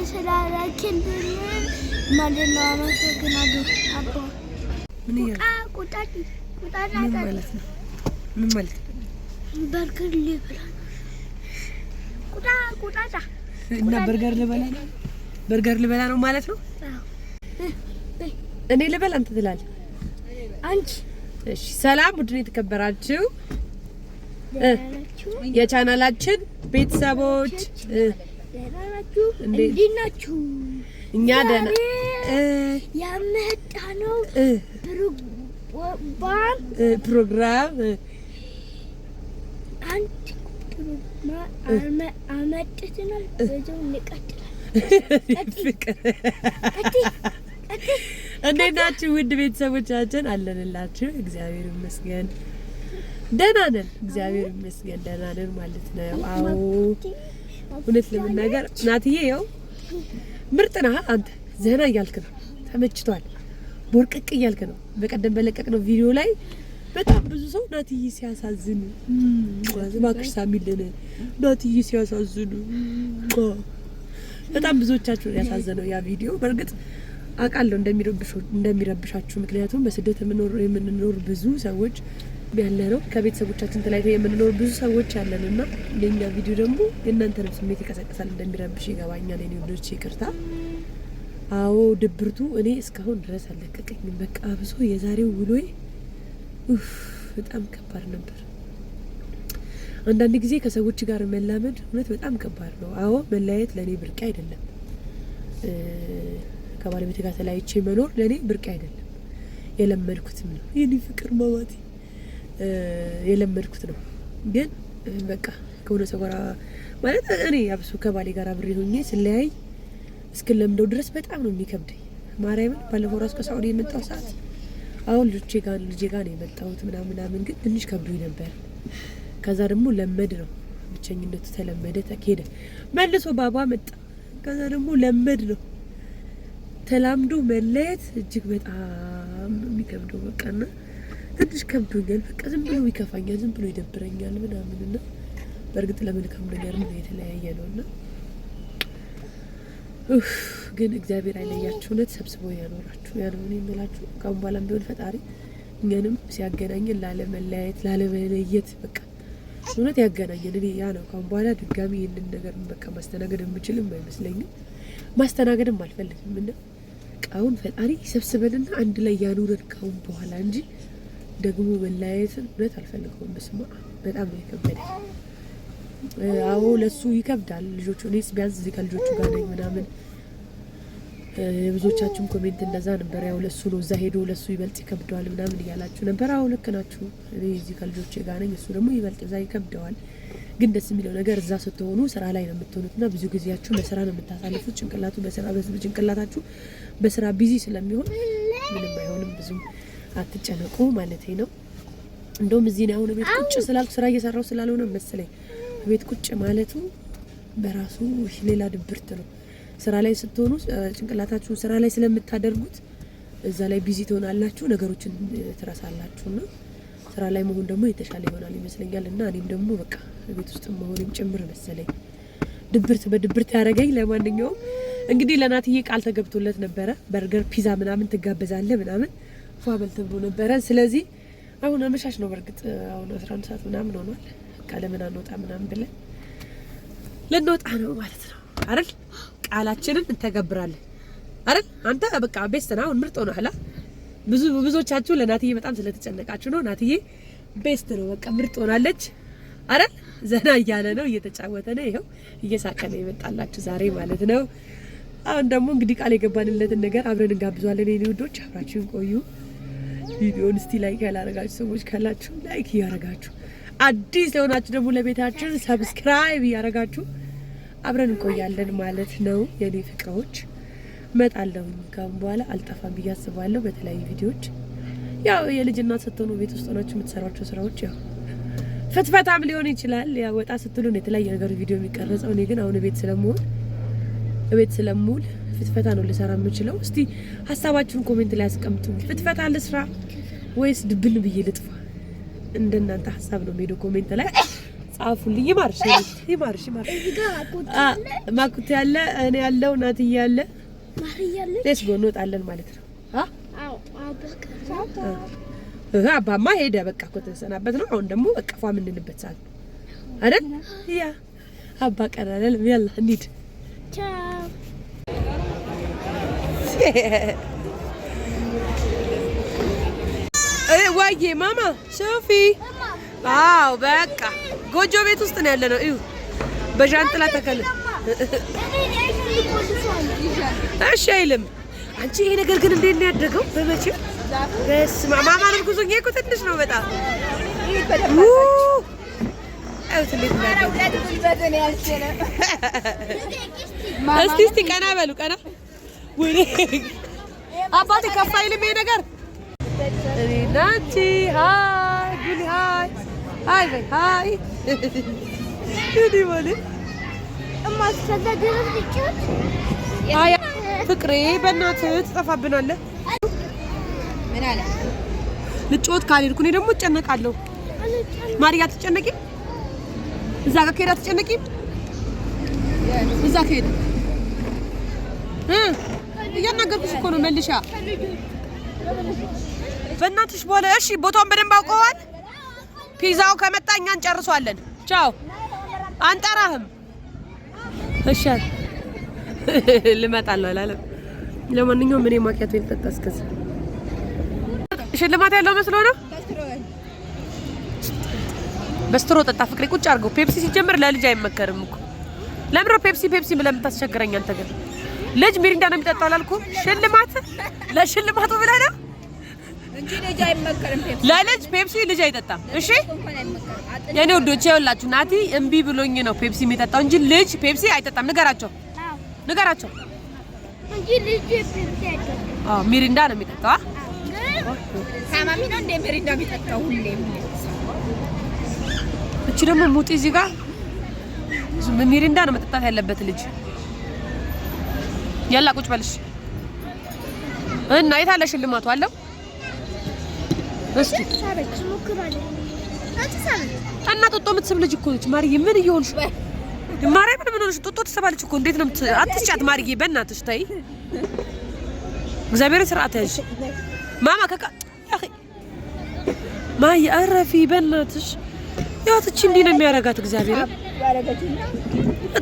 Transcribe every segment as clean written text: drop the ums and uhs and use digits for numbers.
ስላላችልን ማለት ነው። አመሰግናለሁ አባ። ምን ማለት ነው? ምን ማለት ነው? በርገር ልበላ ቁጣ እና በርገር ልበላ ነው ማለት ነው። እኔ ልበላ አንተ ትላለህ አንቺ። እሺ ሰላም ውድን የተከበራችሁ የቻናላችን ቤተሰቦች እንዴት ናችሁ? እኛ ደህና ያመጣነው ፕሮግራም አንድ አመጣጥናል። በዛው እንቀጥላለን። እንዴት ናችሁ ውድ ቤተሰቦቻችን? አለንላችሁ። እግዚአብሔር ይመስገን ደህና ነን። እግዚአብሔር ይመስገን ደህና ነን ማለት ነው። አዎ እውነት ለመናገር ናትዬ ያው ምርጥ ነህ አንተ። ዘና እያልክ ነው፣ ተመችቷል፣ ቦርቅቅ እያልክ ነው። በቀደም በለቀቅነው ቪዲዮ ላይ በጣም ብዙ ሰው ናትዬ ሲያሳዝኑ እባክሽ ሳሚልን ናትዬ ሲያሳዝኑ በጣም ብዙዎቻችሁ ያሳዘነው ያ ቪዲዮ። በእርግጥ አውቃለሁ እንደሚረብሻችሁ፣ ምክንያቱም በስደት የምንኖር ብዙ ሰዎች ያለ ነው። ከቤተሰቦቻችን ተለያይተን የምንኖር ብዙ ሰዎች ያለንና የኛ ቪዲዮ ደግሞ የእናንተንም ስሜት ይቀሰቅሳል፣ እንደሚረብሽ ይገባኛል። የኔ ወዶች ይቅርታ። አዎ ድብርቱ እኔ እስካሁን ድረስ አልለቀቀኝም። በቃ ብሶ የዛሬው ውሎዬ በጣም ከባድ ነበር። አንዳንድ ጊዜ ከሰዎች ጋር መላመድ እውነት በጣም ከባድ ነው። አዎ መለያየት ለኔ ብርቅ አይደለም። ከባለቤቴ ጋር ተለያይቼ መኖር ለኔ ብርቅ አይደለም። የለመድኩትም ነው። የኔ ፍቅር ማማቴ የለመድኩት ነው። ግን በቃ ከሆነ ሰው ጋር ማለት እኔ አብሶ ከባሌ ጋር አብሬ ሆኜ ስለያይ እስክለምደው ድረስ በጣም ነው የሚከብደኝ። ማርያምን ባለፈው ራስ ከሳውዲ የመጣው ሰዓት አሁን ልጄ ጋር ነው የመጣሁት ምናምን ግን ትንሽ ከብዶኝ ነበር። ከዛ ደግሞ ለመድ ነው ብቸኝነቱ ተለመደ፣ ተከደ። መልሶ ባባ መጣ። ከዛ ደግሞ ለመድ ነው ተላምዶ መለየት እጅግ በጣም የሚከብደው በቃና ትንሽ ከብዶኛል። በቃ ዝም ብሎ ይከፋኛል፣ ዝም ብሎ ይደብረኛል ምናምንና በእርግጥ ለመልካም ነገር ነው የተለያየ ነውና ግን እግዚአብሔር አይለያችሁ፣ እውነት ሰብስቦ ያኖራችሁ። ያለው እኔ የምላችሁ ካሁን በኋላም ቢሆን ፈጣሪ እኛንም ሲያገናኘን ላለመለያየት ላለመለየት በቃ እውነት ያገናኘን። እኔ ያ ነው ካሁን በኋላ ድጋሚ ይሄንን ነገር በቃ ማስተናገድ የምችልም አይመስለኝም፣ ማስተናገድም አልፈልግም። እና አሁን ፈጣሪ ሰብስበንና አንድ ላይ ያኑረን ካሁን በኋላ እንጂ ደግሞ መለያየትን እውነት አልፈልገውም። በስማ በጣም ነው የከበደኝ። አዎ ለሱ ይከብዳል። ልጆቹ እኔስ ቢያንስ እዚህ ከልጆቹ ጋር ነኝ ምናምን። የብዙዎቻችሁም ኮሜንት እንደዛ ነበር። ያው ለሱ ነው እዛ ሄዶ ለሱ ይበልጥ ይከብደዋል ምናምን እያላችሁ ነበር። አዎ ልክ ናችሁ። እኔ እዚህ ከልጆቼ ጋር ነኝ፣ እሱ ደግሞ ይበልጥ እዛ ይከብደዋል። ግን ደስ የሚለው ነገር እዛ ስትሆኑ ስራ ላይ ነው የምትሆኑትና ብዙ ጊዜያችሁ በስራ ነው የምታሳልፉት። ጭንቅላታችሁ በስራ ቢዚ ስለሚሆን ምንም አይሆንም። ብዙም አትጨነቁ ማለት ነው። እንደውም እዚህ ነው አሁን ቤት ቁጭ ስላልኩ ስራ እየሰራው ስላልሆነ መሰለኝ ቤት ቁጭ ማለቱ በራሱ ሌላ ድብርት ነው። ስራ ላይ ስትሆኑ ጭንቅላታችሁ ስራ ላይ ስለምታደርጉት እዛ ላይ ቢዚ ትሆናላችሁ፣ ነገሮችን ትረሳላችሁና ስራ ላይ መሆን ደግሞ የተሻለ ይሆናል ይመስለኛል። እና እኔም ደግሞ በቃ ቤት ውስጥ መሆንም ጭምር መሰለኝ በድብርት ያደረገኝ። ለማንኛውም እንግዲህ ለናትዬ ቃል ተገብቶለት ነበረ። በርገር ፒዛ ምናምን ትጋበዛለህ ምናምን ፏበል ተብሎ ነበረ። ስለዚህ አሁን አመሻሽ ነው፣ በርግጥ አሁን 11 ሰዓት ምናምን ሆኗል። ለምን አንወጣ ምናምን ብለን ልንወጣ ነው ማለት ነው አይደል? ቃላችንን እንተገብራለን አይደል? አንተ በቃ ቤስት ነው፣ አሁን ምርጥ ነው አላ ብዙዎቻችሁ ለናትዬ በጣም ስለተጨነቃችሁ ነው። ናትዬ ቤስት ነው፣ በቃ ምርጥ ሆናለች አይደል? ዘና እያለ ነው፣ እየተጫወተ ነው፣ ይሄው እየሳቀ ነው የመጣላችሁ ዛሬ ማለት ነው። አሁን ደግሞ እንግዲህ ቃል የገባንለትን ነገር አብረን እንጋብዟለን። የኔ ውዶች አብራችሁን ቆዩ። ቪዲዮውን እስቲ ላይክ ያላረጋችሁ ሰዎች ካላችሁ ላይክ እያረጋችሁ፣ አዲስ የሆናችሁ ደግሞ ለቤታችን ሰብስክራይብ እያረጋችሁ አብረን እንቆያለን ማለት ነው። የኔ ፍቅሮች እመጣለሁ ካሁን በኋላ አልጠፋም ብዬ አስባለሁ በተለያዩ ቪዲዮዎች። ያው የልጅና ስትሆኑ ቤት ውስጥ ሆናችሁ የምትሰሯቸው ስራዎች ያው ፍትፈታም ሊሆን ይችላል። ያው ወጣ ስትሉ ነው የተለያየ ነገር ቪዲዮ የሚቀርጸው። እኔ ግን አሁን ቤት ስለምውል ፍትፈታ ነው ልሰራ የምችለው። እስቲ ሀሳባችሁን ኮሜንት ላይ አስቀምጡ። ፍትፈታ ልስራ ወይስ ድብን ብዬ ልጥፋ? እንደናንተ ሀሳብ ነው ሄዶ ኮሜንት ላይ ጻፉልኝ። ይማርሽ ይማርሽ ይማርሽ። ማኩት ያለ እኔ ያለው ናት ያለ ማርያለ ደስ ጎኖ ጣለን ማለት ነው። አዎ አባማ ሄደ በቃ እኮ ተሰናበት ነው። አሁን ደግሞ በቃ ፏ ምንልበት ሰዓት አይደል? ያ አባ ቀራለል ያላ እንሂድ። ቻው ዋዬ ማማ ሶፊ አው በቃ ጎጆ ቤት ውስጥ ነው ያለነው። እዩ በጃንጥላ ተከለ። እሺ አይልም አንቺ ይሄ ነገር ግን እንዴት ነው ያደገው? በመቼ በስማ ማማ ነው ጉዞኝ እኮ ትንሽ ነው በጣም አይውት እንዴት ነው እስቲ ቀና በሉ ቀና ወይ አባቴ ከፍ አይልም ይሄ ነገር ናቲ ሃይ ጉሊ ሃይ ሃይ በይ ሃይ እዲ ማለት እማስተዳደር ልጅት አያ ፍቅሬ በእናትህ ትጠፋብናለህ። ምን አለ ልጮት ካልልኩ እኔ ደግሞ እጨነቃለሁ። ማርያ ትጨነቂ እዛ ጋር ከሄዳ ትጨነቂ እዛ ከሄዳ እያናገርኩሽ እኮ ነው መልሻ በእናትሽ በኋላ እሺ ቦታውን በደንብ አውቀዋል። ፒዛው ከመጣ እኛ እንጨርሷለን። ቻው አንጠራህም። እሺ ልመጣለሁ አላለም። ለማንኛውም እኔ ማኪያቶ ልጠጣ እስከዛ ሽልማት ያለው መስሎ ነው። በስትሮ ጠጣ ፍቅሬ ቁጭ አድርገው። ፔፕሲ ሲጀምር ለልጅ አይመከርም እኮ ለምሮ ፔፕሲ ብለህ የምታስቸግረኝ አንተ ግን ልጅ ሚሪንዳ ነው የሚጠጣው አላልኩም? ሽልማት ለሽልማቱ ብለህ ነው እንጂ ልጅ አይመከርም። ፔፕሲ ለልጅ ፔፕሲ ልጅ አይጠጣም። እሺ የኔ ወዶቼ ይኸውላችሁ ናቲ እምቢ ብሎኝ ነው ፔፕሲ የሚጠጣው እንጂ ልጅ ፔፕሲ አይጠጣም። ንገራቸው እንጂ ልጅ ፔፕሲ አይጠጣም። ሚሪንዳ ነው የሚጠጣው። ታማሚ ነው እንደ ሚሪንዳ የሚጠጣው ሁሌ። እቺ ደግሞ ሙጢ እዚህ ጋር ሚሪንዳ ነው መጠጣት ያለበት ልጅ። ያላ ቁጭ በልሽ እና የታለ ሽልማቱ አለው? እስኪ ሳበች ሞክራለሁ። አንቺ ሳበች እና ጦጦ የምትስብ ልጅ እኮ ነች። ማርዬ ምን እየሆንሽ? ማርያም ምን ሆነሽ? ጦጦ ትስባለች እኮ እንዴት ነው አትስጫት ማርዬ በእናትሽ ተይ። እግዚአብሔር ስርዓት ያዥ ማማ ከካ ያኺ ማይ አረፊ በእናትሽ ያትቺ እንዴ ነው የሚያረጋት እግዚአብሔር ያረጋችና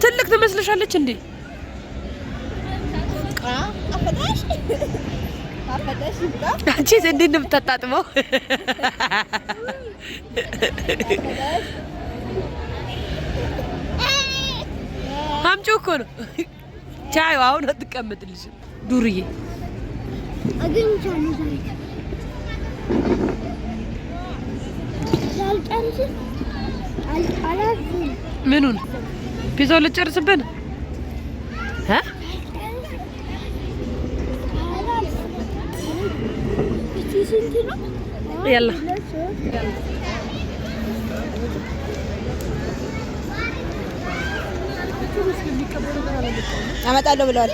ትልቅ ትመስልሻለች እንዴ? አንቺ እንዴት ነው የምታጣጥመው? አምጪው እኮ ነው ቻዩ። አሁን አትቀመጥልሽ ዱርዬ አገኝቻለሁ ዛሬ ላልጨርስ አላልኩም። ምኑን ፒዛው ልጨርስብን እ يلا አመጣለሁ ብለዋል።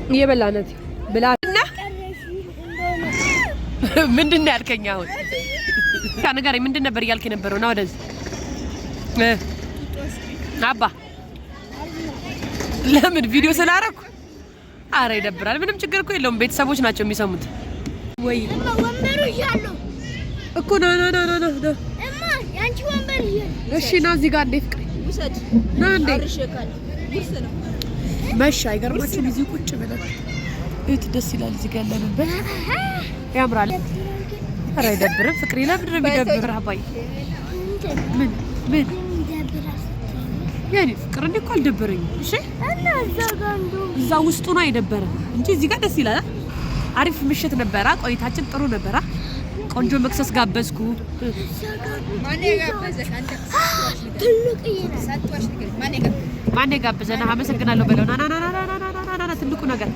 እየበላናት ብላ ምንድን ነው ያልከኝ? አሁን ከነገር ምንድን ነበር እያልክ የነበረው? ነው ወደዚህ አባ ለምን ቪዲዮ ስላደረኩ? አረ ይደብራል። ምንም ችግር እኮ የለውም። ቤተሰቦች ናቸው የሚሰሙት። ወይ ወንበሩ ይያለው እኮ ና እማ ያንቺ ወንበር ይያለው። እሺ ና እዚህ ጋር እንደ ፍቅሬ ውሰድ ና እንደ አርሽካል ይስነ መሻ አይገርማችሁም? እዚህ ቁጭ ብለን እት ደስ ይላል። እዚህ ጋር ያለንበት ያምራል። አረ ይደብራል። ፍቅሬ ለምን ነው የሚደብር? አባይ ምን ያኔ ፍቅር እንዴ እኮ አልደበረኝም። እሺ እና እዛ ውስጡ ነው አይደበረም እንጂ እዚህ ጋር ደስ ይላል። አሪፍ ምሽት ነበራ። ቆይታችን ጥሩ ነበራ። ቆንጆ መክሰስ ጋበዝኩ። ማን ጋበዘህ አንተ? ማን ጋበዘና? አመሰግናለሁ በለው። ና ትልቁ ነገር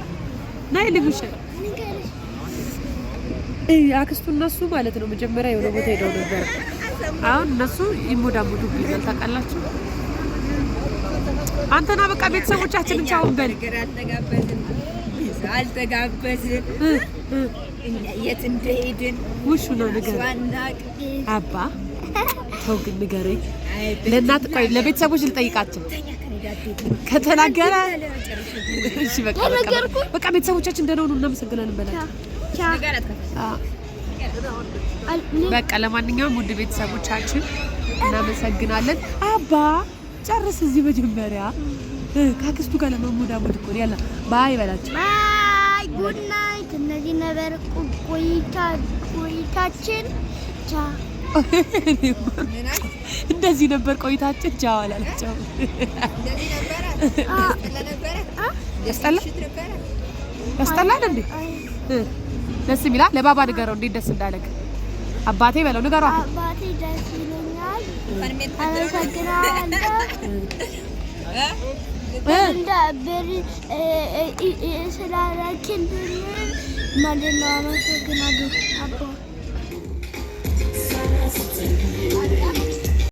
ናይ ልብሽ አክስቱ እነሱ ማለት ነው። መጀመሪያ የሆነ ቦታ ሄደው ነበር አሁን እነሱ ይሞዳሙዱ ቢል ታውቃላችሁ። አንተና በቃ ቤተሰቦቻችን ቻውን በል አልተጋበዝን የት እንደሄድን ውሹ ነው ነገር አባ ተው ግን ንገረኝ። ለእናት ቆይ ለቤተሰቦች ልጠይቃቸው ከተናገረ እሺ በቃ ቤተሰቦቻችን ደህና ሆኑ እናመሰግናለን በላቸው። በቃ ለማንኛውም ውድ ቤተሰቦቻችን እናመሰግናለን። አባ ጨርስ እዚህ መጀመሪያ ካክስቱ ጋር ለመሞዳሞድ እኮ ያላ ባይ በላቸው። ባይ ጉድ ናይት። እነዚህ ነበር ቆይታችን ቻ እንደዚህ ነበር ቆይታችን ቻው አላቸው። ያስጠላል እንዴ? ደስ ይላል። ለባባ ንገረው እንዴት ደስ እንዳለክ። አባቴ በለው ንገረው። አባቴ ደስ ይለኛል። አመሰግናለሁ። እንደ ብር ስላላችን ማለት ነው። አመሰግናለሁ አባ